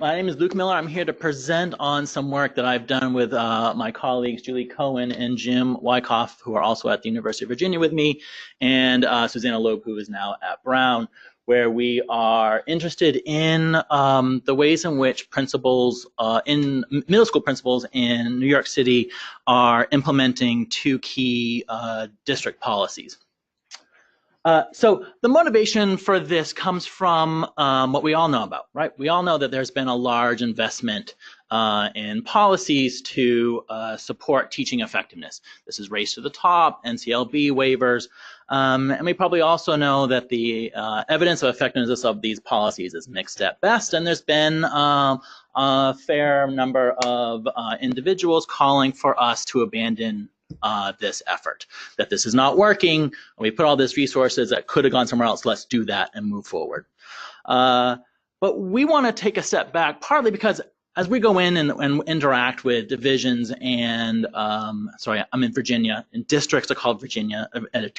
My name is Luke Miller. I'm here to present on some work that I've done with my colleagues Julie Cohen and Jim Wyckoff, who are also at the University of Virginia with me, and Susanna Loeb, who is now at Brown, where we are interested in the ways in which principals, in middle school principals in New York City are implementing two key district policies. So the motivation for this comes from what we all know about, right? We all know that there's been a large investment in policies to support teaching effectiveness. This is Race to the Top, NCLB waivers, and we probably also know that the evidence of effectiveness of these policies is mixed at best, and there's been a fair number of individuals calling for us to abandon this effort, that this is not working. We put all these resources that could have gone somewhere else. Let's do that and move forward. But we want to take a step back, partly because as we go in and interact with divisions and, sorry, I'm in Virginia, and districts are called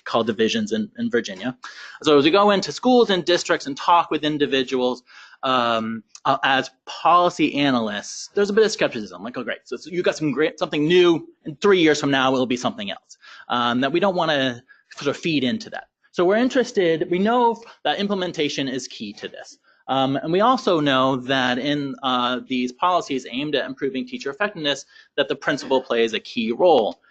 called divisions in Virginia. So as we go into schools and districts and talk with individuals, as policy analysts, there's a bit of skepticism. Like, oh, great, so you got something new, and 3 years from now it'll be something else. That we don't want to sort of feed into that. So we're interested. We know that implementation is key to this, and we also know that in these policies aimed at improving teacher effectiveness, that the principal plays a key role.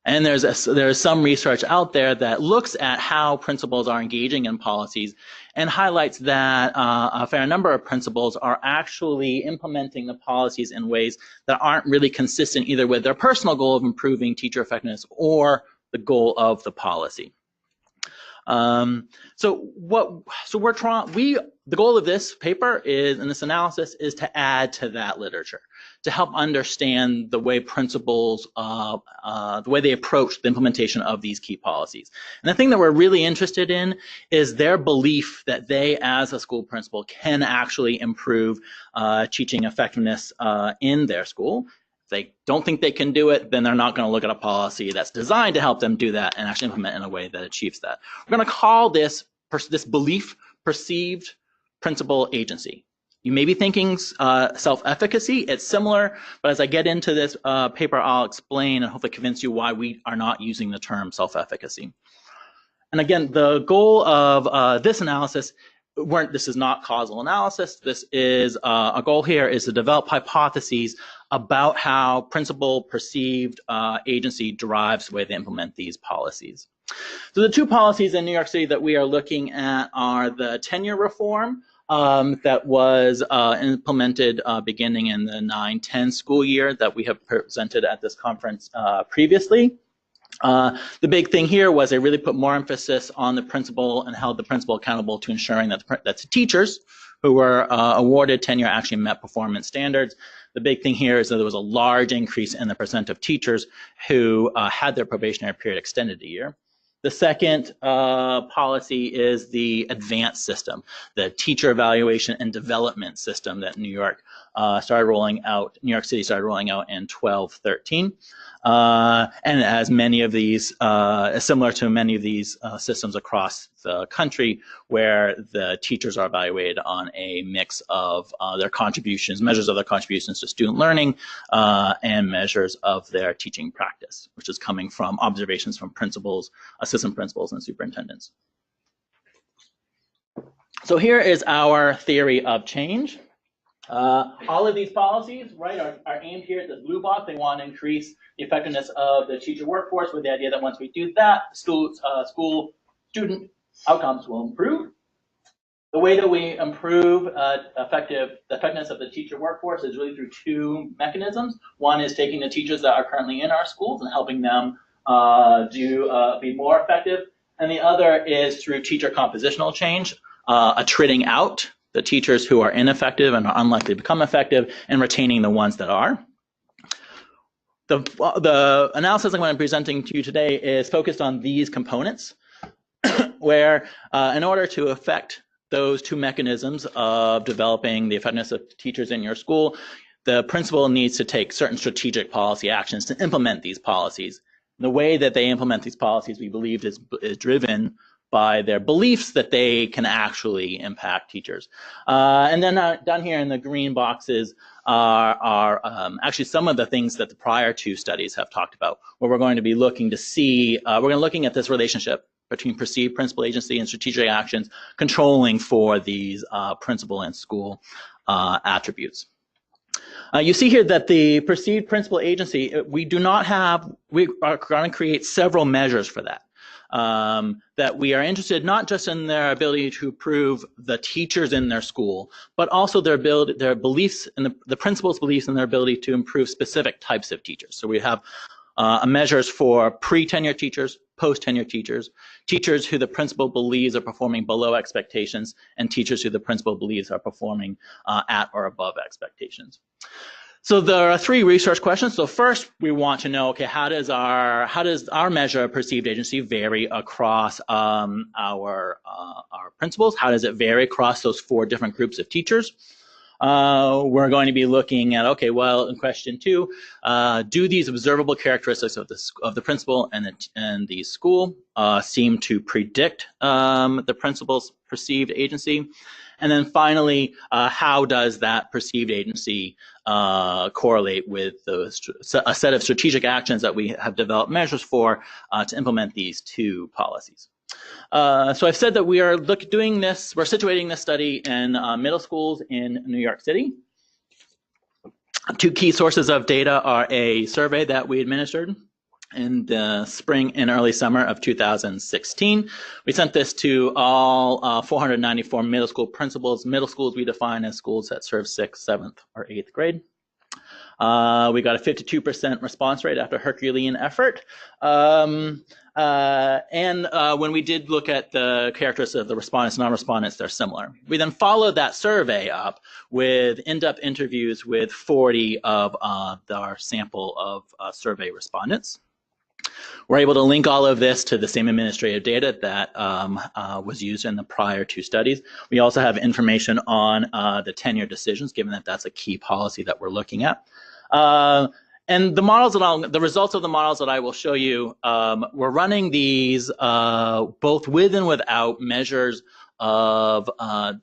And there's some research out there that looks at how principals are engaging in policies and highlights that a fair number of principals are actually implementing the policies in ways that aren't really consistent either with their personal goal of improving teacher effectiveness or the goal of the policy. The goal of this paper is, and this analysis, is to add to that literature, to help understand the way principals, the way they approach the implementation of these key policies. And the thing that we're really interested in is their belief that they, as a school principal, can actually improve teaching effectiveness in their school. If they don't think they can do it, then they're not going to look at a policy that's designed to help them do that and actually implement in a way that achieves that. We're going to call this belief perceived principal agency. You may be thinking self-efficacy. It's similar, but as I get into this paper, I'll explain and hopefully convince you why we are not using the term self-efficacy. And again, the goal of this analysis, this is not causal analysis. This is a goal here is to develop hypotheses about how principal perceived agency drives the way they implement these policies. So the two policies in New York City that we are looking at are the tenure reform that was implemented beginning in the 9-10 school year that we have presented at this conference previously. The big thing here was they really put more emphasis on the principal and held the principal accountable to ensuring that the teachers who were awarded tenure actually met performance standards. The big thing here is that there was a large increase in the percent of teachers who had their probationary period extended a year. The second policy is the advanced system, the teacher evaluation and development system that New York City started rolling out in 12-13. And as many of these, similar to many of these systems across the country, where the teachers are evaluated on a mix of their contributions, measures of their contributions to student learning, and measures of their teaching practice, which is coming from observations from principals, assistant principals, and superintendents. So here is our theory of change. All of these policies, right, are aimed here at this blue box. They want to increase the effectiveness of the teacher workforce with the idea that once we do that, school student outcomes will improve. The way that we improve the effectiveness of the teacher workforce is really through two mechanisms. One is taking the teachers that are currently in our schools and helping them be more effective. And the other is through teacher compositional change, attriting out the teachers who are ineffective and are unlikely to become effective, and retaining the ones that are. The analysis I'm presenting to you today is focused on these components, where in order to affect those two mechanisms of developing the effectiveness of teachers in your school, the principal needs to take certain strategic policy actions to implement these policies. The way that they implement these policies, we believe, is driven by their beliefs that they can actually impact teachers. And then down here in the green boxes are actually some of the things that the prior two studies have talked about, where we're going to be looking to see, looking at this relationship between perceived principal agency and strategic actions controlling for these principal and school attributes. You see here that the perceived principal agency, we are going to create several measures for that. That we are interested not just in their ability to improve the teachers in their school, but also their beliefs and the principal's beliefs in their ability to improve specific types of teachers. So we have measures for pre-tenure teachers, post-tenure teachers, teachers who the principal believes are performing below expectations, and teachers who the principal believes are performing at or above expectations. So there are three research questions. So first, we want to know, okay, how does our measure of perceived agency vary across our principals? How does it vary across those four different groups of teachers? We're going to be looking at, okay, well, in question two, do these observable characteristics of the principal and the school seem to predict the principal's perceived agency? And then finally, how does that perceived agency correlate with a set of strategic actions that we have developed measures for to implement these two policies? So I've said that we are we're situating this study in middle schools in New York City. Two key sources of data are a survey that we administered in the spring and early summer of 2016. We sent this to all 494 middle school principals. Middle schools we define as schools that serve 6th, 7th, or 8th grade. We got a 52% response rate after Herculean effort. When we did look at the characteristics of the respondents and non-respondents, they're similar. We then followed that survey up with in-depth interviews with 40 of our sample of survey respondents. We're able to link all of this to the same administrative data that was used in the prior two studies. We also have information on the tenure decisions, given that that's a key policy that we're looking at. And the models the results of the models that I will show you, we're running these both with and without measures of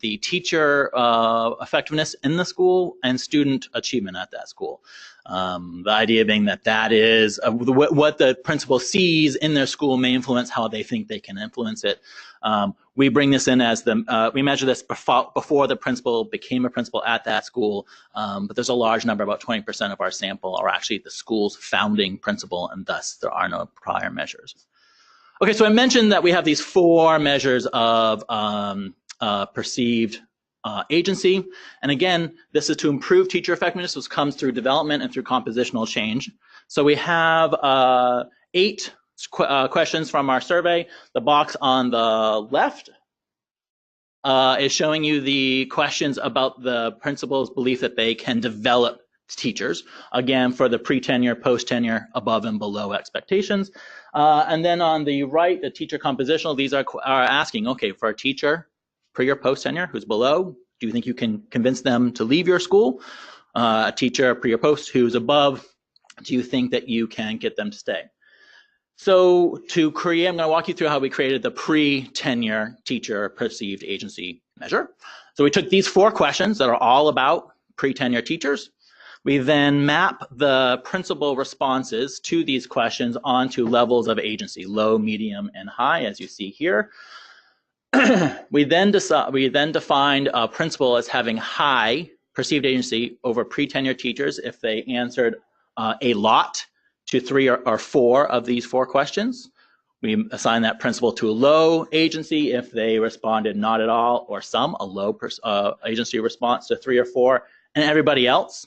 the teacher effectiveness in the school and student achievement at that school. The idea being that is what the principal sees in their school may influence how they think they can influence it. We bring this in as we measure this before the principal became a principal at that school, but there's a large number, about 20% of our sample are actually the school's founding principal, and thus there are no prior measures. Okay, so I mentioned that we have these four measures of perceived agency. And again, this is to improve teacher effectiveness, which comes through development and through compositional change. So we have 8 questions from our survey. The box on the left is showing you the questions about the principal's belief that they can develop teachers, again, for the pre-tenure, post-tenure, above and below expectations. And then on the right, the teacher compositional, these are asking, okay, for a teacher, pre or post-tenure, who's below, do you think you can convince them to leave your school? A teacher, pre or post, who's above, do you think that you can get them to stay? So I'm going to walk you through how we created the pre-tenure teacher perceived agency measure. So we took these 4 questions that are all about pre-tenure teachers. We then map the principal responses to these questions onto levels of agency, low, medium, and high, as you see here. We then defined a principal as having high perceived agency over pre-tenure teachers if they answered a lot to 3 or 4 of these 4 questions. We assign that principal to a low agency if they responded not at all or some, a low agency response to 3 or 4, and everybody else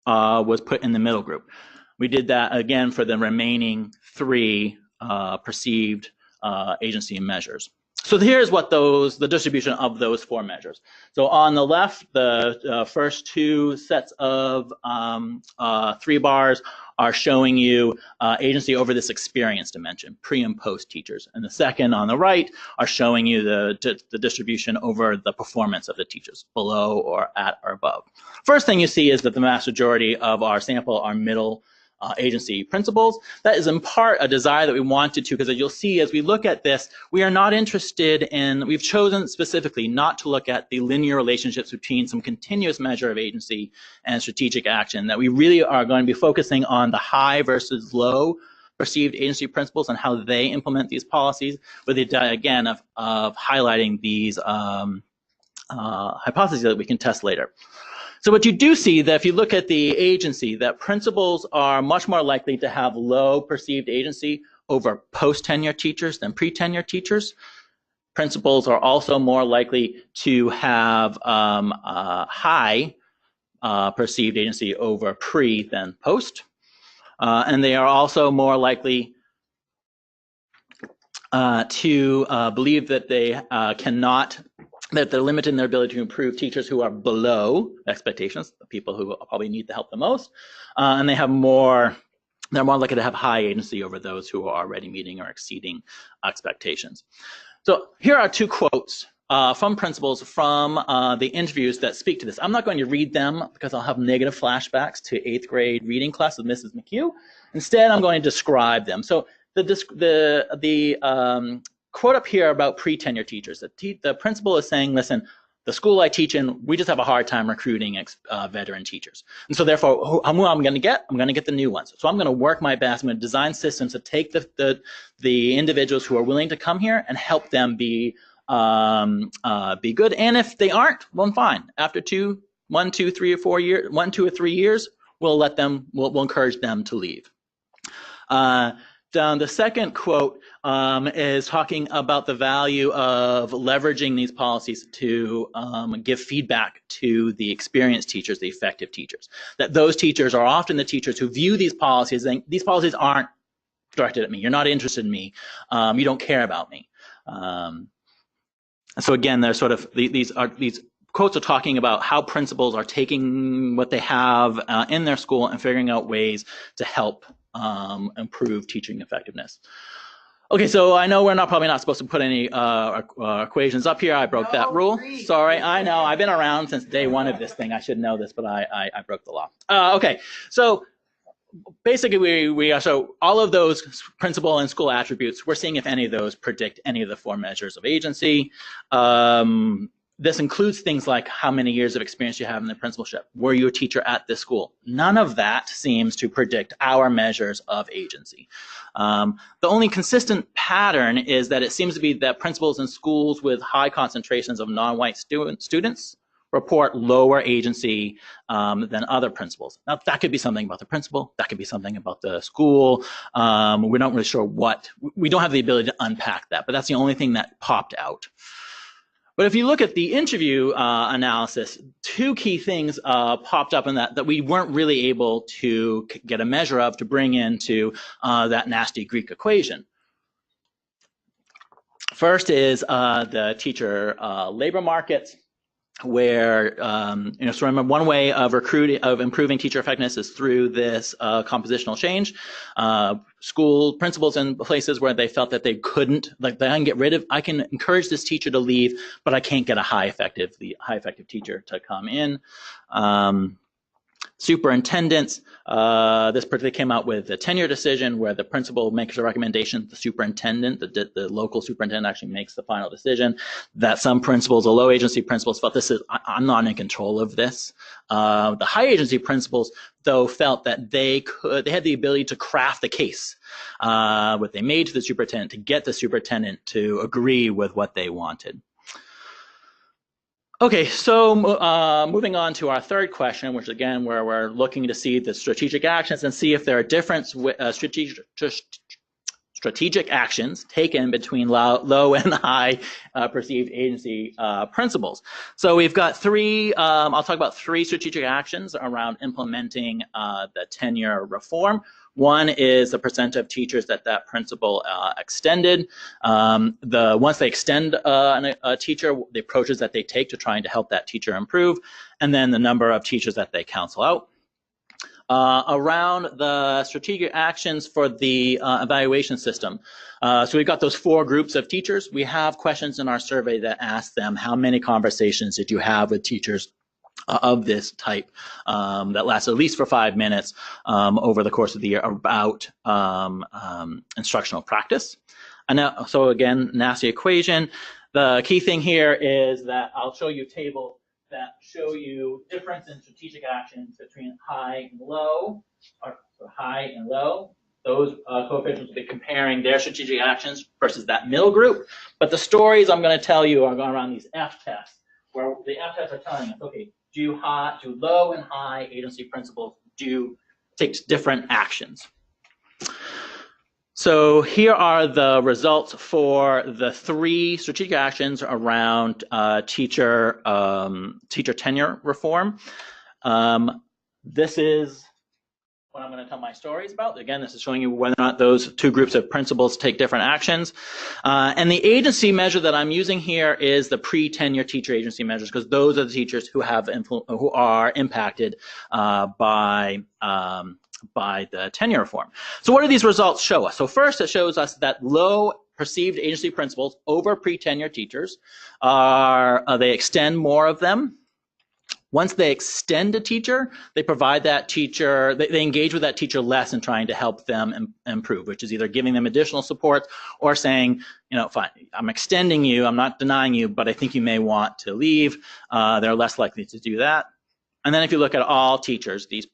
was put in the middle group. We did that again for the remaining 3 perceived agency measures. So here's what the distribution of those 4 measures. So on the left, the first 2 sets of 3 bars are showing you agency over this experience dimension, pre and post teachers. And the second on the right are showing you the distribution over the performance of the teachers, below or at or above. First thing you see is that the vast majority of our sample are middle agency principles. That is in part a desire that we wanted to, because as you'll see as we look at this, we are not interested in, we've chosen specifically not to look at the linear relationships between some continuous measure of agency and strategic action, that we really are going to be focusing on the high versus low perceived agency principles and how they implement these policies, with the idea, again, of highlighting these hypotheses that we can test later. So what you do see that if you look at the agency, that principals are much more likely to have low perceived agency over post-tenure teachers than pre-tenure teachers. Principals are also more likely to have high perceived agency over pre than post. And they are also more likely to believe that they that they're limited in their ability to improve teachers who are below expectations, the people who probably need the help the most, and they're more likely to have high agency over those who are already meeting or exceeding expectations. So here are two quotes from principals from the interviews that speak to this. I'm not going to read them because I'll have negative flashbacks to 8th grade reading class with Mrs. McHugh. Instead, I'm going to describe them. So the quote up here about pre-tenure teachers, the principal is saying, listen, the school I teach in, we just have a hard time recruiting veteran teachers. And so therefore, who I'm going to get? I'm going to get the new ones. So I'm going to work my best. I'm going to design systems to take the individuals who are willing to come here and help them be good. And if they aren't, well, fine. After 1, 2, 3 or 3 years, we'll encourage them to leave. The second quote is talking about the value of leveraging these policies to give feedback to the experienced teachers, the effective teachers. That those teachers are often the teachers who view these policies, and these policies aren't directed at me. You're not interested in me. You don't care about me. So again, there's sort of these quotes are talking about how principals are taking what they have in their school and figuring out ways to help improve teaching effectiveness. Okay, so I know we're probably not supposed to put any equations up here. I broke that rule. Sorry, I know. I've been around since day one of this thing. I should know this, but I broke the law. Okay, so basically so all of those principal and school attributes, we're seeing if any of those predict any of the 4 measures of agency. This includes things like how many years of experience you have in the principalship. Were you a teacher at this school? None of that seems to predict our measures of agency. The only consistent pattern is that it seems to be that principals in schools with high concentrations of non-white students report lower agency than other principals. Now, that could be something about the principal. That could be something about the school. We're not really sure what. We don't have the ability to unpack that, but that's the only thing that popped out. But if you look at the interview analysis, 2 key things popped up in that we weren't really able to get a measure of to bring into that nasty Greek equation. First is the teacher labor market, where so remember, one way of improving teacher effectiveness is through this compositional change. School principals in places where they felt that they couldn't, like they can get rid of, I can encourage this teacher to leave, but I can't get a high effective teacher to come in. Superintendents, this particularly came out with a tenure decision where the principal makes a recommendation, the superintendent, the local superintendent actually makes the final decision. That some principals, the low agency principals, felt I'm not in control of this. The high agency principals, though, felt that they had the ability to craft the case, what they made to the superintendent to get the superintendent to agree with what they wanted. Okay, so moving on to our third question, which again, where we're looking to see the strategic actions and see if there are different strategic actions taken between low and high perceived agency principles. So we've got 3, I'll talk about 3 strategic actions around implementing the tenure reform. One is the percent of teachers that principal extended. Once they extend a teacher, the approaches that they take to trying to help that teacher improve, and then the number of teachers that they counsel out. Around the strategic actions for the evaluation system. So we've got those 4 groups of teachers. We have questions in our survey that ask them, how many conversations did you have with teachers of this type that lasts at least for 5 minutes over the course of the year about instructional practice. And now, so again, nasty equation. The key thing here is that I'll show you a table that show you difference in strategic actions between high and low, or high and low. Those coefficients will be comparing their strategic actions versus that middle group. But the stories I'm going to tell you are going around these F tests, where the F tests are telling us, okay, do low and high agency principles take different actions. So here are the results for the 3 strategic actions around teacher tenure reform. This is what I'm going to tell my stories about. Again, this is showing you whether or not those 2 groups of principals take different actions. And the agency measure that I'm using here is the pre-tenure teacher agency measures, because those are the teachers who are impacted by the tenure reform. So what do these results show us? So first, it shows us that low perceived agency principals over pre-tenure teachers they extend more of them. Once they extend a teacher, they provide that teacher, they engage with that teacher less in trying to help them improve, which is either giving them additional support or saying, you know, fine, I'm extending you, I'm not denying you, but I think you may want to leave. They're less likely to do that. And then if you look at all teachers, these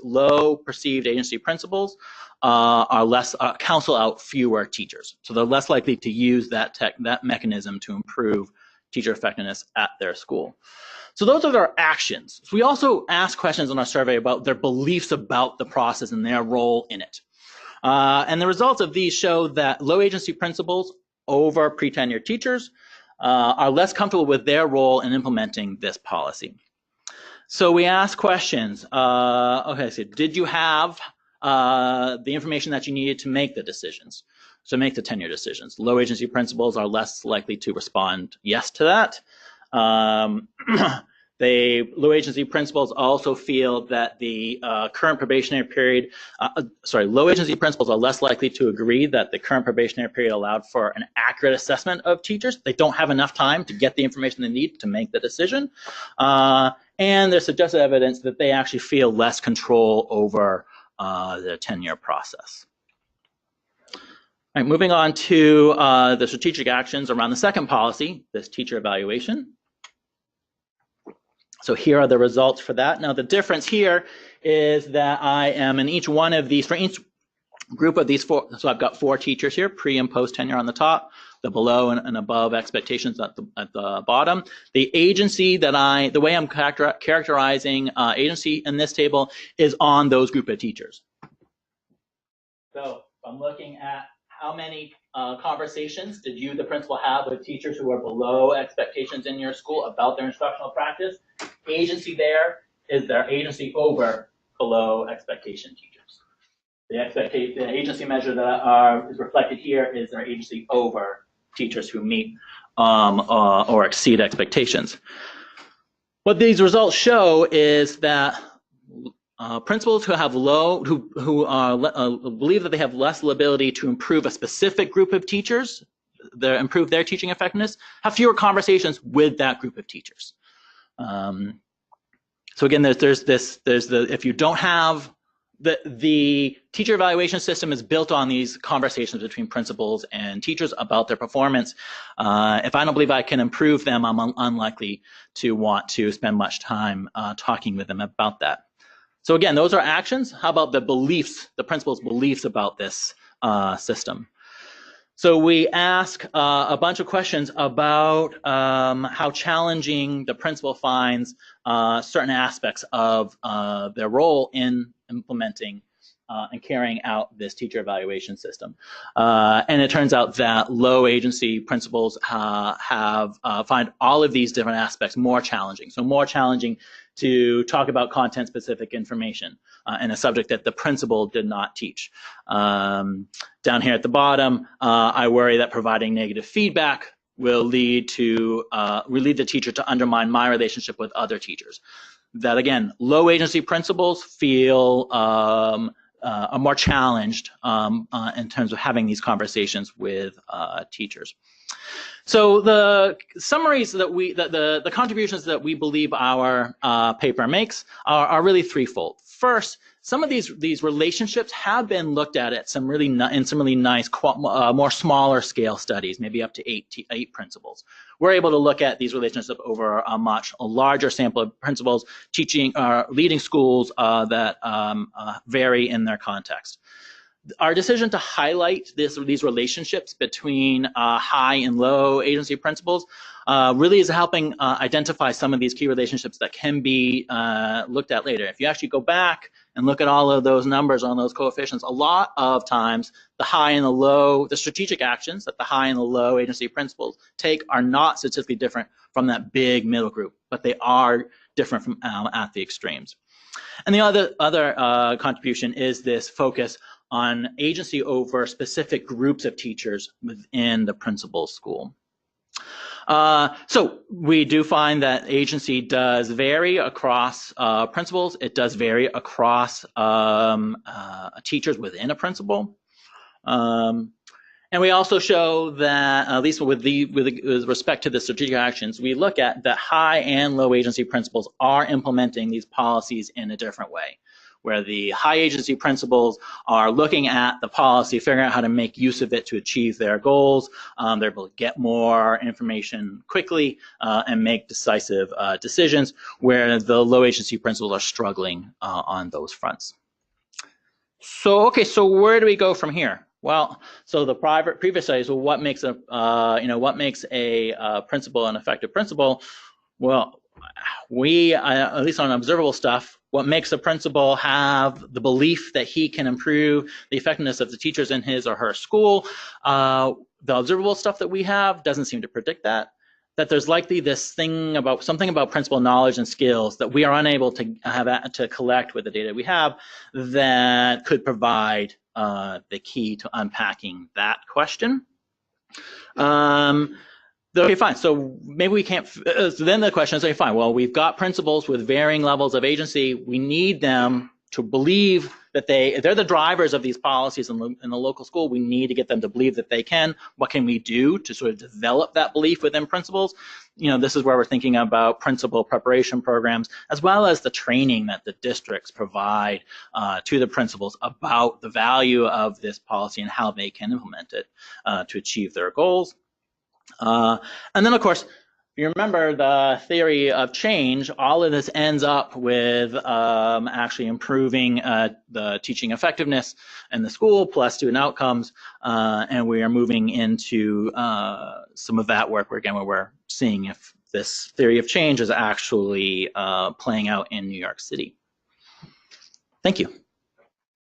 low perceived agency principals counsel out fewer teachers. So they're less likely to use that mechanism to improve teacher effectiveness at their school. So those are their actions. So we also ask questions in our survey about their beliefs about the process and their role in it. And the results of these show that low agency principals over pre-tenured teachers are less comfortable with their role in implementing this policy. So we ask questions. Okay, so did you have the information that you needed to make the decisions, to make the tenure decisions? Low agency principals are less likely to respond yes to that. Low agency principals also feel that the current probationary period, low agency principals are less likely to agree that the current probationary period allowed for an accurate assessment of teachers. They don't have enough time to get the information they need to make the decision. And there's suggested evidence that they actually feel less control over the tenure process. All right, moving on to the strategic actions around the second policy, this teacher evaluation. So here are the results for that. Now the difference here is that I am in each one of these, for each group of these 4, so I've got 4 teachers here, pre and post tenure on the top, the below and above expectations at the bottom. The agency that the way I'm characterizing agency in this table is on those group of teachers. So I'm looking at how many conversations did you, the principal, have with teachers who are below expectations in your school about their instructional practice? Agency there is their agency over below expectation teachers. The agency measure that is reflected here is their agency over teachers who meet or exceed expectations. What these results show is that principals who have believe that they have less ability to improve a specific group of teachers, improve their teaching effectiveness, have fewer conversations with that group of teachers. So again, if you don't have the teacher evaluation system is built on these conversations between principals and teachers about their performance. If I don't believe I can improve them, I'm unlikely to want to spend much time talking with them about that. So again, those are actions. How about the beliefs, the principal's beliefs about this system? So we ask a bunch of questions about how challenging the principal finds certain aspects of their role in implementing and carrying out this teacher evaluation system. And it turns out that low agency principals find all of these different aspects more challenging. So more challenging to talk about content-specific information and a subject that the principal did not teach. Down here at the bottom, I worry that providing negative feedback will lead the teacher to undermine my relationship with other teachers. That again, low agency principals feel are more challenged in terms of having these conversations with teachers. So the summaries that the contributions that we believe our paper makes are really threefold. First, some of these relationships have been looked at in some really nice, more smaller scale studies, maybe up to eight principles. We're able to look at these relationships over a much larger sample of principals, teaching leading schools that vary in their context. Our decision to highlight these relationships between high and low agency principals really is helping identify some of these key relationships that can be looked at later. If you actually go back and look at all of those numbers on those coefficients, a lot of times the high and the low, the strategic actions that the high and the low agency principals take are not statistically different from that big middle group, but they are different from at the extremes. And the other contribution is this focus on agency over specific groups of teachers within the principal's school. So we do find that agency does vary across principals. It does vary across teachers within a principal. And we also show that, at least with respect to the strategic actions, we look at that high and low agency principals are implementing these policies in a different way, where the high agency principals are looking at the policy, figuring out how to make use of it to achieve their goals. They're able to get more information quickly and make decisive decisions, where the low agency principals are struggling on those fronts. So, okay, so where do we go from here? Well, so the previous studies, well, what makes a principal an effective principal? Well, we, at least on observable stuff, what makes a principal have the belief that he can improve the effectiveness of the teachers in his or her school, the observable stuff that we have doesn't seem to predict that there's likely this thing about something about principal knowledge and skills that we are unable to have to collect with the data we have that could provide the key to unpacking that question. Okay, fine. So maybe we can't. So then the question is, okay, fine. Well, we've got principals with varying levels of agency. We need them to believe that they're the drivers of these policies in the local school. We need to get them to believe that they can. What can we do to sort of develop that belief within principals? This is where we're thinking about principal preparation programs, as well as the training that the districts provide to the principals about the value of this policy and how they can implement it to achieve their goals. And then, of course, if you remember the theory of change, all of this ends up with actually improving the teaching effectiveness in the school plus student outcomes, and we are moving into some of that work where we're seeing if this theory of change is actually playing out in New York City. Thank you.